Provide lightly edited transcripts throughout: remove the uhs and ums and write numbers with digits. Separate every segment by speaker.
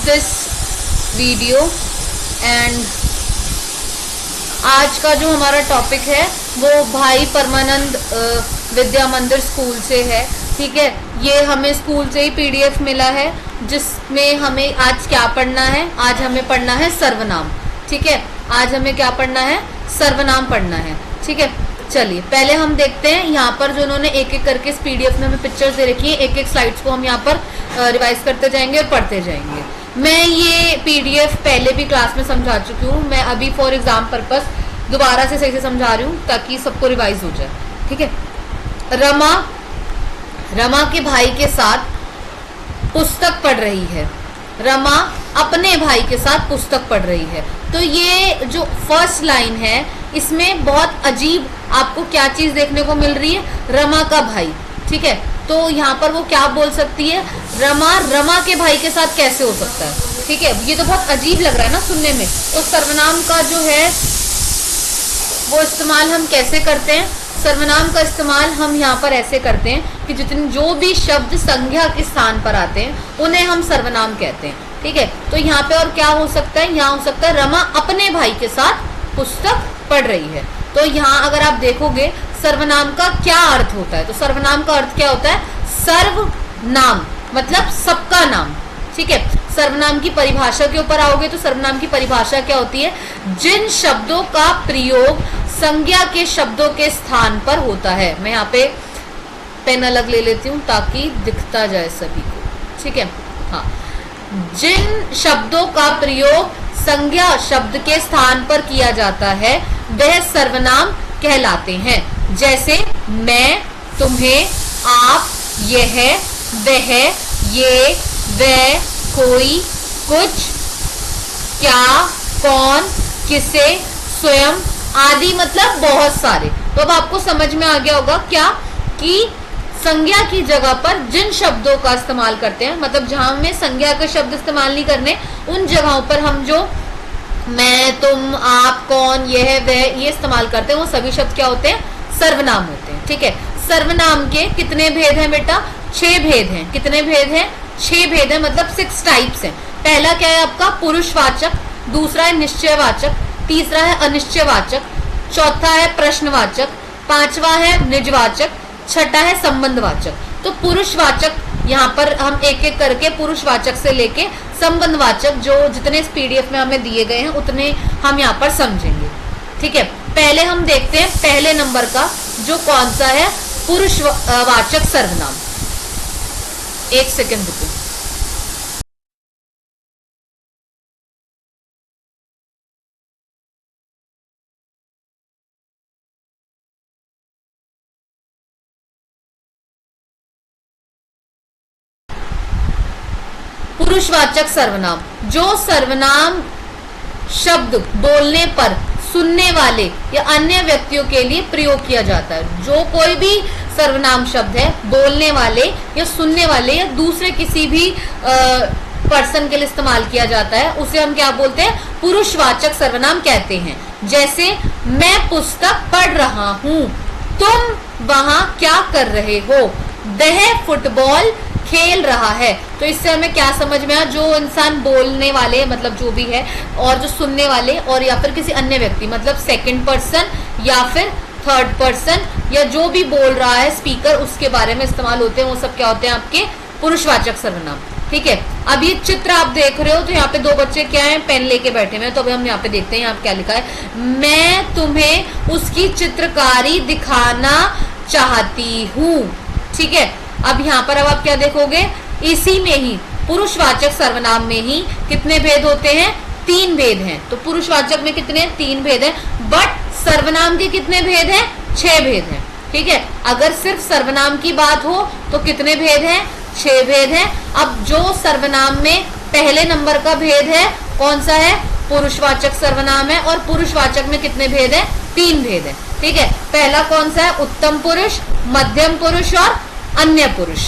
Speaker 1: This video and आज का जो हमारा टॉपिक है वो भाई परमानंद विद्या मंदिर स्कूल से है। ठीक है, ये हमें स्कूल से ही पीडीएफ मिला है जिसमें हमें आज क्या पढ़ना है। आज हमें पढ़ना है सर्वनाम। ठीक है, आज हमें क्या पढ़ना है, सर्वनाम पढ़ना है। ठीक है, चलिए पहले हम देखते हैं यहाँ पर जो उन्होंने एक एक करके इस पीडीएफ में हमें पिक्चर्स दे रखी है, एक एक स्लाइड्स को हम यहाँ पर रिवाइज करते जाएंगे और पढ़ते जाएंगे। मैं ये पीडीएफ पहले भी क्लास में समझा चुकी हूँ, मैं अभी फॉर एग्जाम पर्पस दोबारा से सही से समझा रही हूँ ताकि सबको रिवाइज हो जाए। ठीक है, रमा के भाई के साथ पुस्तक पढ़ रही है। रमा अपने भाई के साथ पुस्तक पढ़ रही है। तो ये जो फर्स्ट लाइन है इसमें बहुत अजीब आपको क्या चीज देखने को मिल रही है, रमा का भाई। ठीक है, तो यहाँ पर वो क्या बोल सकती है, रमा के भाई के साथ कैसे हो सकता है। ठीक है, ये तो बहुत अजीब लग रहा है ना सुनने में। तो सर्वनाम का जो है वो इस्तेमाल हम कैसे करते हैं, सर्वनाम का इस्तेमाल हम यहाँ पर ऐसे करते हैं कि जितने जो भी शब्द संज्ञा के स्थान पर आते हैं उन्हें हम सर्वनाम कहते हैं। ठीक है, तो यहाँ पे और क्या हो सकता है, यहाँ हो सकता है रमा अपने भाई के साथ पुस्तक पढ़ रही है। तो यहाँ अगर आप देखोगे सर्वनाम का क्या अर्थ होता है, तो सर्वनाम का अर्थ क्या होता है, सर्वनाम मतलब सबका नाम। ठीक है, सर्वनाम की परिभाषा के ऊपर आओगे तो सर्वनाम की परिभाषा क्या होती है, जिन शब्दों का प्रयोग संज्ञा के शब्दों के स्थान पर होता है। मैं यहाँ पे पेन अलग ले लेती हूँ ताकि दिखता जाए सभी को। ठीक है, हाँ, जिन शब्दों का प्रयोग संज्ञा शब्द के स्थान पर किया जाता है वह सर्वनाम कहलाते हैं। जैसे मैं, तुम्हें, आप, यह, वह, ये, वह, कोई, कुछ, क्या, कौन, किसे, स्वयं आदि मतलब बहुत सारे। तो अब आपको समझ में आ गया होगा क्या कि संज्ञा की जगह पर जिन शब्दों का इस्तेमाल करते हैं, मतलब जहां हमें संज्ञा के शब्द इस्तेमाल नहीं करने, उन जगहों पर हम जो मैं, तुम, आप, कौन, यह, वह ये इस्तेमाल करते हैं वो सभी शब्द क्या होते हैं, सर्वनाम होते हैं। ठीक है, सर्वनाम के कितने भेद हैं बेटा, 6 भेद हैं। कितने भेद हैं, 6 भेद हैं, मतलब 6 टाइप्स हैं। पहला क्या है आपका पुरुषवाचक, दूसरा है निश्चयवाचक, तीसरा है अनिश्चयवाचक, चौथा है प्रश्नवाचक, पांचवा है निजवाचक, छठा है संबंधवाचक। तो पुरुषवाचक यहाँ पर हम एक एक करके पुरुषवाचक से लेके संबंधवाचक जो जितने इस पीडीएफ में हमें दिए गए हैं उतने हम यहाँ पर समझेंगे। ठीक है, पहले हम देखते हैं पहले नंबर का जो कौन सा है, पुरुषवाचक सर्वनाम। एक सेकेंड रुको। पुरुषवाचक सर्वनाम, जो सर्वनाम शब्द बोलने पर सुनने वाले या अन्य व्यक्तियों के लिए प्रयोग किया जाता है। जो कोई भी सर्वनाम शब्द है बोलने वाले या सुनने वाले या दूसरे किसी भी पर्सन के लिए इस्तेमाल किया जाता है उसे हम क्या बोलते हैं, पुरुषवाचक सर्वनाम कहते हैं। जैसे मैं पुस्तक पढ़ रहा हूँ, तुम वहां क्या कर रहे हो, वह फुटबॉल खेल रहा है। तो इससे हमें क्या समझ में आया, जो इंसान बोलने वाले मतलब जो भी है और जो सुनने वाले और या फिर किसी अन्य व्यक्ति मतलब सेकंड पर्सन या फिर थर्ड पर्सन या जो भी बोल रहा है स्पीकर उसके बारे में इस्तेमाल होते हैं, वो सब क्या होते हैं आपके पुरुषवाचक सर्वनाम। ठीक है, अब ये चित्र आप देख रहे हो तो यहाँ पे 2 बच्चे क्या है, पेन लेके बैठे हुए हैं। तो अभी हम यहाँ पे देखते हैं यहाँ पे क्या लिखा है, मैं तुम्हें उसकी चित्रकारी दिखाना चाहती हूँ। ठीक है, अब यहाँ पर अब आप क्या देखोगे, इसी में ही पुरुषवाचक सर्वनाम में ही कितने भेद होते हैं, 3 भेद हैं। तो पुरुषवाचक में कितने, 3 भेद हैं, बट सर्वनाम के कितने भेद हैं, 6 भेद हैं। ठीक है, अगर सिर्फ सर्वनाम की बात हो तो कितने भेद हैं, 6 भेद हैं। अब जो सर्वनाम में पहले नंबर का भेद है कौन सा है, पुरुषवाचक सर्वनाम है, और पुरुषवाचक में कितने भेद हैं, 3 भेद हैं। ठीक है, पहला कौन सा है, उत्तम पुरुष, मध्यम पुरुष और अन्य पुरुष।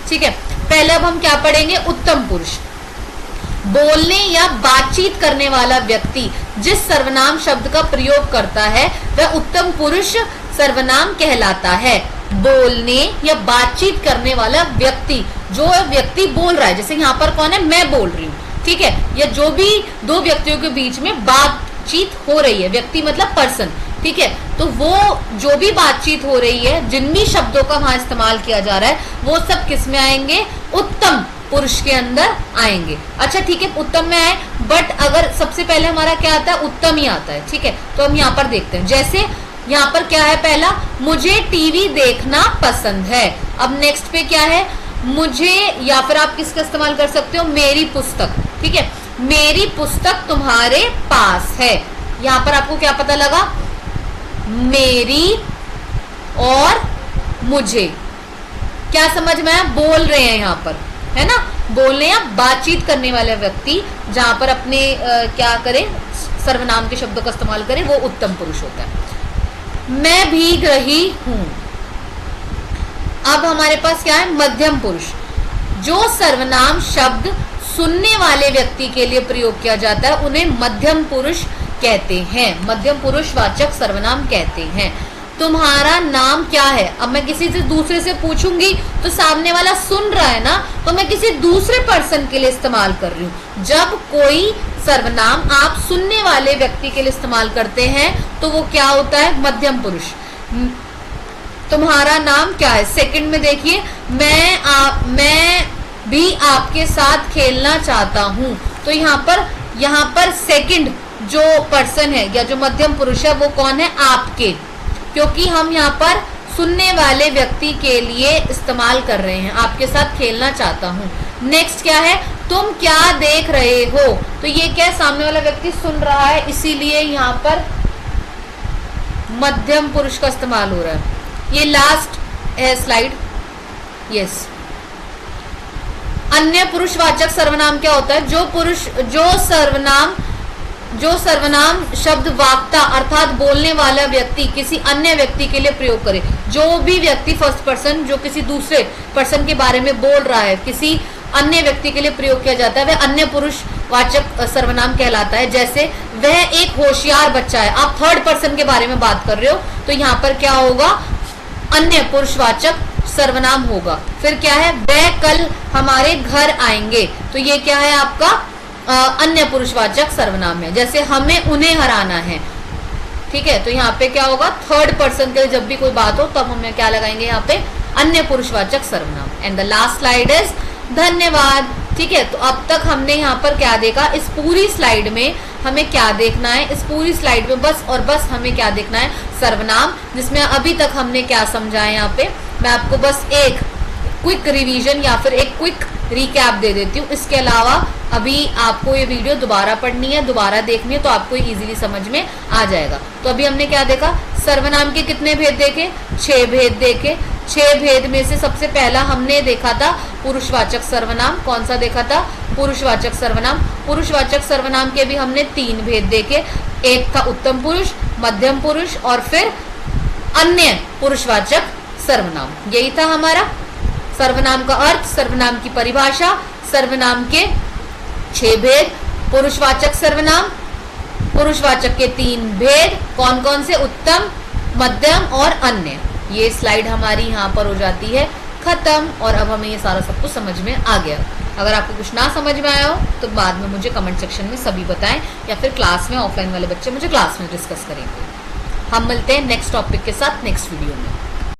Speaker 1: ठीक है, पहले अब हम क्या पढ़ेंगे, उत्तम पुरुष। बोलने या बातचीत करने वाला व्यक्ति जिस सर्वनाम शब्द का प्रयोग करता है वह उत्तम पुरुष सर्वनाम कहलाता है। बोलने या बातचीत करने वाला व्यक्ति, जो व्यक्ति बोल रहा है, जैसे यहाँ पर कौन है, मैं बोल रही हूँ, ठीक है, या जो भी दो व्यक्तियों के बीच में बातचीत हो रही है, व्यक्ति मतलब पर्सन, ठीक है, तो वो जो भी बातचीत हो रही है, जिन भी शब्दों का वहां इस्तेमाल किया जा रहा है, वो सब किस में आएंगे, उत्तम पुरुष के अंदर आएंगे। अच्छा ठीक है, उत्तम में आए, बट अगर सबसे पहले हमारा क्या आता है, उत्तम ही आता है, ठीक है। तो हम यहाँ पर देखते हैं, जैसे यहाँ पर क्या है, पहला मुझे टीवी देखना पसंद है। अब नेक्स्ट पे क्या है, मुझे, या फिर आप किसका इस्तेमाल कर सकते हो, मेरी पुस्तक, ठीक है, मेरी पुस्तक तुम्हारे पास है। यहाँ पर आपको क्या पता लगा, मेरी और मुझे, क्या समझ में आया, बोल रहे हैं यहाँ पर, है ना, बोलने या बातचीत करने वाले व्यक्ति जहां पर अपने क्या करे, सर्वनाम के शब्दों का इस्तेमाल करे, वो उत्तम पुरुष होता है। मैं भीग रही हूं। अब हमारे पास क्या है, मध्यम पुरुष। जो सर्वनाम शब्द सुनने वाले व्यक्ति के लिए प्रयोग किया जाता है उन्हें मध्यम पुरुष कहते हैं, मध्यम पुरुष वाचक सर्वनाम कहते हैं। तुम्हारा नाम क्या है, अब मैं किसी से दूसरे से पूछूंगी तो सामने वाला सुन रहा है ना, तो मैं किसी दूसरे पर्सन के लिए इस्तेमाल कर रही हूं। जब कोई सर्वनाम आप सुनने वाले व्यक्ति के लिए इस्तेमाल करते हैं तो वो क्या होता है, मध्यम पुरुष। तुम्हारा नाम क्या है, सेकंड में देखिए, मैं भी आपके साथ खेलना चाहता हूं। तो यहाँ पर सेकंड जो पर्सन है या जो मध्यम पुरुष है वो कौन है, आपके, क्योंकि हम यहाँ पर सुनने वाले व्यक्ति के लिए इस्तेमाल कर रहे हैं, आपके साथ खेलना चाहता हूँ। नेक्स्ट क्या है, तुम क्या देख रहे हो, तो ये क्या है, सामने वाला व्यक्ति सुन रहा है, इसीलिए यहाँ पर मध्यम पुरुष का इस्तेमाल हो रहा है। ये लास्ट है स्लाइड, यस। अन्य पुरुषवाचक सर्वनाम क्या होता है, जो सर्वनाम शब्द वाक्ता अर्थात बोलने वाला व्यक्ति किसी अन्य व्यक्ति के लिए प्रयोग करे। जो भी व्यक्ति फर्स्ट पर्सन जो किसी दूसरे पर्सन के बारे में बोल रहा है, किसी अन्य व्यक्ति के लिए प्रयोग किया जाता है, वह अन्य पुरुषवाचक सर्वनाम कहलाता है। जैसे वह एक होशियार बच्चा है, आप थर्ड पर्सन के बारे में बात कर रहे हो, तो यहाँ पर क्या होगा, अन्य पुरुषवाचक सर्वनाम होगा। फिर क्या है, वह कल हमारे घर आएंगे, तो ये क्या है, आपका अन्य पुरुषवाचक सर्वनाम है। जैसे हमें उन्हें हराना है, ठीक है, तो यहाँ पे क्या होगा, थर्ड पर्सन के लिए जब भी कोई बात हो तब हमें क्या लगाएंगे, यहाँ पे अन्य पुरुषवाचक सर्वनाम। And the last slide is धन्यवाद। ठीक है, तो अब तक हमने यहाँ पर क्या देखा, इस पूरी स्लाइड में हमें क्या देखना है, इस पूरी स्लाइड में बस और बस हमें क्या देखना है, सर्वनाम, जिसमें अभी तक हमने क्या समझा है। यहाँ पे मैं आपको बस एक क्विक रिवीजन या फिर एक क्विक रिकैप दे देती हूँ। इसके अलावा अभी आपको ये वीडियो दोबारा पढ़नी है, दोबारा देखनी है, तो आपको इजीली समझ में आ जाएगा। तो अभी हमने क्या देखा, सर्वनाम के कितने भेद देखे, 6 भेद देखे। 6 भेद में से सबसे पहला हमने देखा था पुरुषवाचक सर्वनाम। कौन सा देखा था, पुरुषवाचक सर्वनाम। पुरुषवाचक सर्वनाम के भी हमने 3 भेद देखे, एक था उत्तम पुरुष, मध्यम पुरुष और फिर अन्य पुरुषवाचक सर्वनाम। यही था हमारा सर्वनाम का अर्थ, सर्वनाम की परिभाषा, सर्वनाम के 6 भेद, पुरुषवाचक सर्वनाम, पुरुषवाचक के 3 भेद, कौन कौन से, उत्तम, मध्यम और अन्य। ये स्लाइड हमारी यहाँ पर हो जाती है खत्म, और अब हमें ये सारा सब कुछ समझ में आ गया। अगर आपको कुछ ना समझ में आया हो तो बाद में मुझे कमेंट सेक्शन में सभी बताएं, या फिर क्लास में ऑफलाइन वाले बच्चे मुझे क्लास में डिस्कस करेंगे। हम मिलते हैं नेक्स्ट टॉपिक के साथ नेक्स्ट वीडियो में।